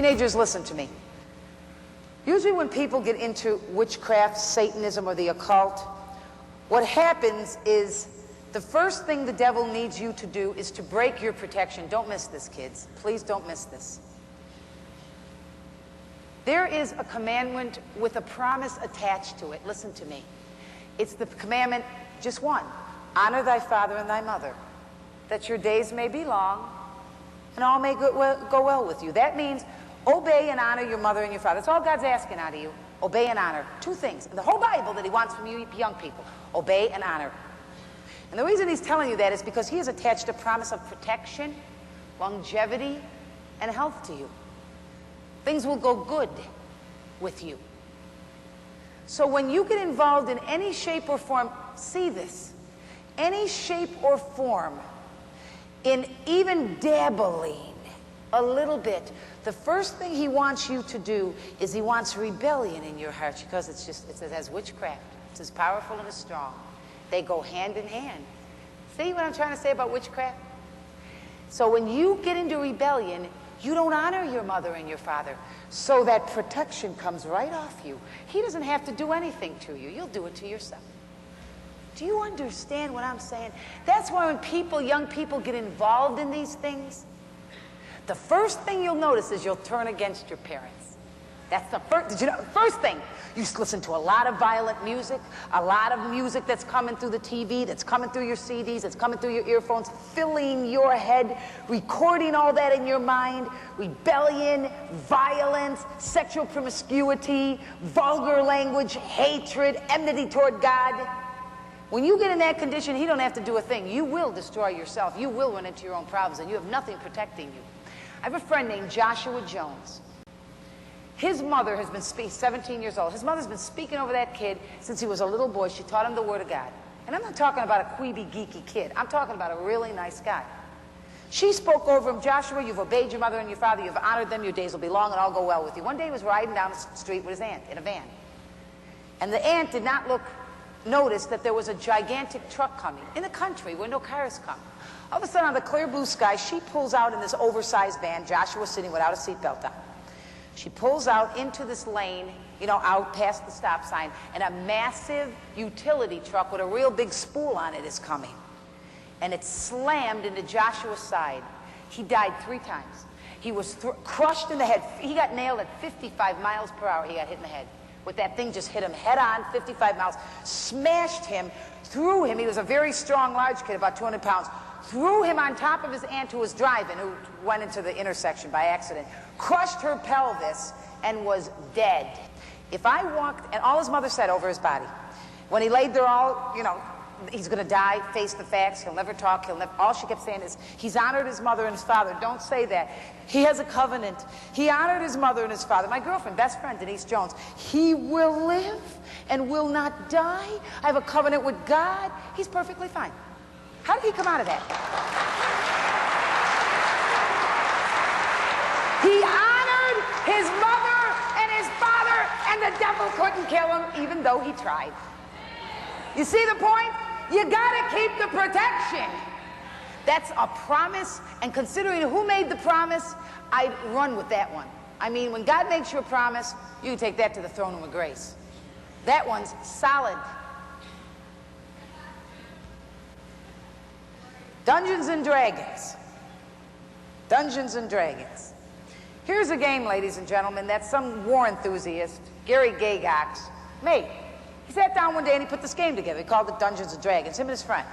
Teenagers, listen to me. Usually when people get into witchcraft, Satanism, or the occult, what happens is the first thing the devil needs you to do is to break your protection. Don't miss this, kids. Please don't miss this. There is a commandment with a promise attached to it. Listen to me. It's the commandment, just one. Honor thy father and thy mother, that your days may be long and all may go well with you. That means obey and honor your mother and your father. That's all God's asking out of you. Obey and honor. Two things in the whole Bible that he wants from you young people. Obey and honor. And the reason he's telling you that is because he has attached a promise of protection, longevity, and health to you. Things will go good with you. So when you get involved in any shape or form, see this, any shape or form, in even dabbling a little bit, the first thing he wants you to do is he wants rebellion in your heart, because it has witchcraft. It's as powerful and as strong. They go hand in hand. See what I'm trying to say about witchcraft? So when you get into rebellion, you don't honor your mother and your father. So that protection comes right off you. He doesn't have to do anything to you. You'll do it to yourself. Do you understand what I'm saying? That's why when young people get involved in these things, the first thing you'll notice is you'll turn against your parents. That's the first, did you know, first thing. You listen to a lot of violent music, a lot of music that's coming through the TV, that's coming through your CDs, that's coming through your earphones, filling your head, recording all that in your mind, rebellion, violence, sexual promiscuity, vulgar language, hatred, enmity toward God. When you get in that condition, he don't have to do a thing. You will destroy yourself. You will run into your own problems, and you have nothing protecting you. I have a friend named Joshua Jones. His mother has been 17 years old. His mother's been speaking over that kid since he was a little boy. She taught him the Word of God. And I'm not talking about a queeby, geeky kid. I'm talking about a really nice guy. She spoke over him, Joshua, you've obeyed your mother and your father, you've honored them, your days will be long and all go well with you. One day he was riding down the street with his aunt in a van. And the aunt did not notice that there was a gigantic truck coming in the country where no cars come. All of a sudden, on the clear blue sky, she pulls out in this oversized van. Joshua sitting without a seatbelt on. She pulls out into this lane, you know, out past the stop sign, and a massive utility truck with a real big spool on it is coming. And it slammed into Joshua's side. He died 3 times. He was crushed in the head. He got nailed at 55 miles per hour. He got hit in the head. With that thing just hit him head on, 55 miles, smashed him, threw him. He was a very strong, large kid, about 200 pounds. Threw him on top of his aunt who was driving, who went into the intersection by accident, crushed her pelvis, and was dead. If I walked, and all his mother said over his body, when he laid there all, you know, he's going to die, face the facts, he'll never talk, all she kept saying is, he's honored his mother and his father. Don't say that. He has a covenant. He honored his mother and his father. My girlfriend, best friend, Denise Jones, he will live and will not die. I have a covenant with God. He's perfectly fine. How did he come out of that? He honored his mother and his father, and the devil couldn't kill him, even though he tried. You see the point? You gotta keep the protection. That's a promise, and considering who made the promise, I'd run with that one. I mean, when God makes you a promise, you can take that to the throne room of grace. That one's solid. Dungeons and Dragons. Dungeons and Dragons. Here's a game, ladies and gentlemen, that some war enthusiast, Gary Gygax, made. He sat down one day and he put this game together. He called it Dungeons and Dragons, him and his friend.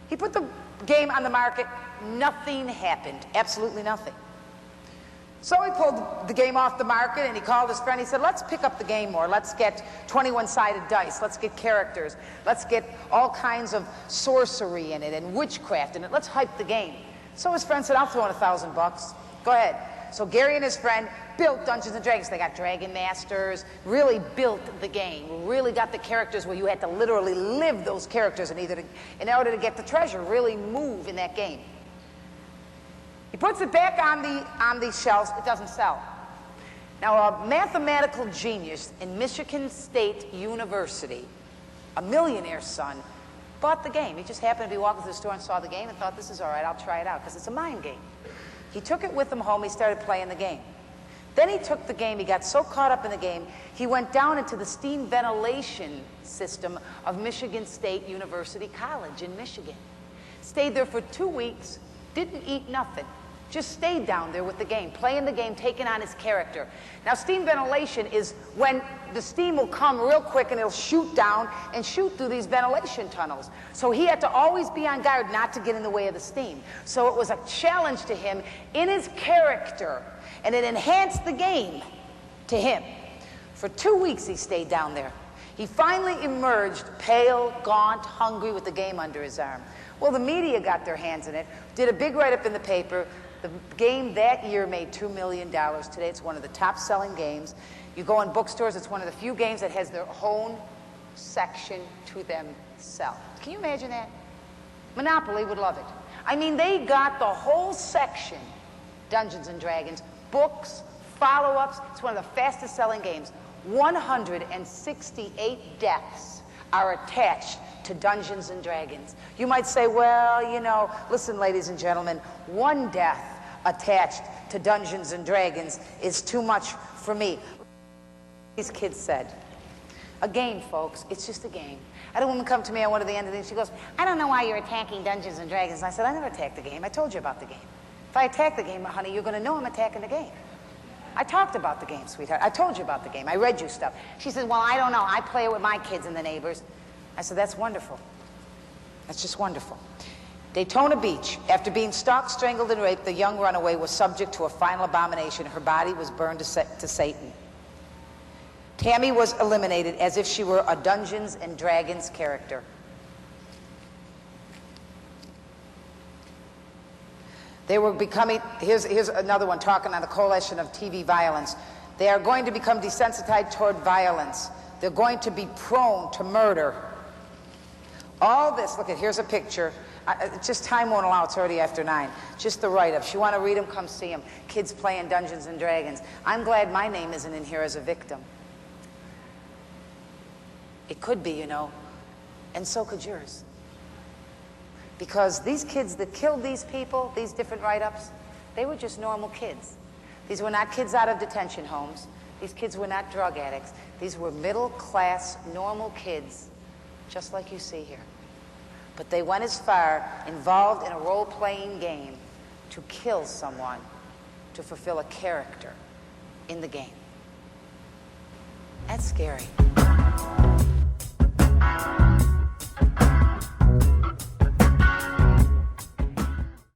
He put the game on the market. Nothing happened. Absolutely nothing. So he pulled the game off the market and he called his friend. He said, let's pick up the game more. Let's get 21-sided dice. Let's get characters. Let's get all kinds of sorcery in it and witchcraft in it. Let's hype the game. So his friend said, I'll throw in $1,000. Go ahead. So Gary and his friend built Dungeons and Dragons. They got Dragon Masters, really built the game, really got the characters where you had to literally live those characters in order to get the treasure, really move in that game. He puts it back on the shelves. It doesn't sell. Now, a mathematical genius in Michigan State University, a millionaire's son, bought the game. He just happened to be walking through the store and saw the game and thought, this is all right, I'll try it out, because it's a mind game. He took it with him home. He started playing the game. Then he took the game, he got so caught up in the game, he went down into the steam ventilation system of Michigan State University College in Michigan. Stayed there for 2 weeks, didn't eat nothing. Just stayed down there with the game, playing the game, taking on his character. Now, steam ventilation is when the steam will come real quick and it'll shoot down and shoot through these ventilation tunnels. So he had to always be on guard not to get in the way of the steam. So it was a challenge to him in his character, and it enhanced the game to him. For 2 weeks he stayed down there. He finally emerged pale, gaunt, hungry, with the game under his arm. Well, the media got their hands in it, did a big write-up in the paper. The game that year made $2 million. Today it's one of the top-selling games. You go in bookstores, it's one of the few games that has their own section to themselves. Can you imagine that? Monopoly would love it. I mean, they got the whole section, Dungeons and Dragons, books, follow-ups. It's one of the fastest-selling games. 168 deaths are attached to Dungeons and Dragons. You might say, well, you know, listen, ladies and gentlemen, 1 death attached to Dungeons and Dragons is too much for me. These kids said, a game, folks, it's just a game. I had a woman come to me on one of the end of the day, she goes, I don't know why you're attacking Dungeons and Dragons. And I said, I never attacked the game. I told you about the game. If I attack the game, honey, you're going to know I'm attacking the game. I talked about the game, sweetheart. I told you about the game. I read you stuff. She said, well, I don't know. I play it with my kids and the neighbors. I said, that's wonderful. That's just wonderful. Daytona Beach. After being stalked, strangled, and raped, the young runaway was subject to a final abomination. Her body was burned to Satan. Tammy was eliminated as if she were a Dungeons and Dragons character. They were becoming, here's another one talking on the coalition of TV violence. They are going to become desensitized toward violence. They're going to be prone to murder. All this, look at, here's a picture. Just time won't allow, it's already after 9. Just the write-ups. You want to read them, come see them. Kids playing Dungeons and Dragons. I'm glad my name isn't in here as a victim. It could be, you know, and so could yours. Because these kids that killed these people, these different write-ups, they were just normal kids. These were not kids out of detention homes. These kids were not drug addicts. These were middle-class, normal kids, just like you see here. But they went as far, involved in a role-playing game, to kill someone, to fulfill a character in the game. That's scary.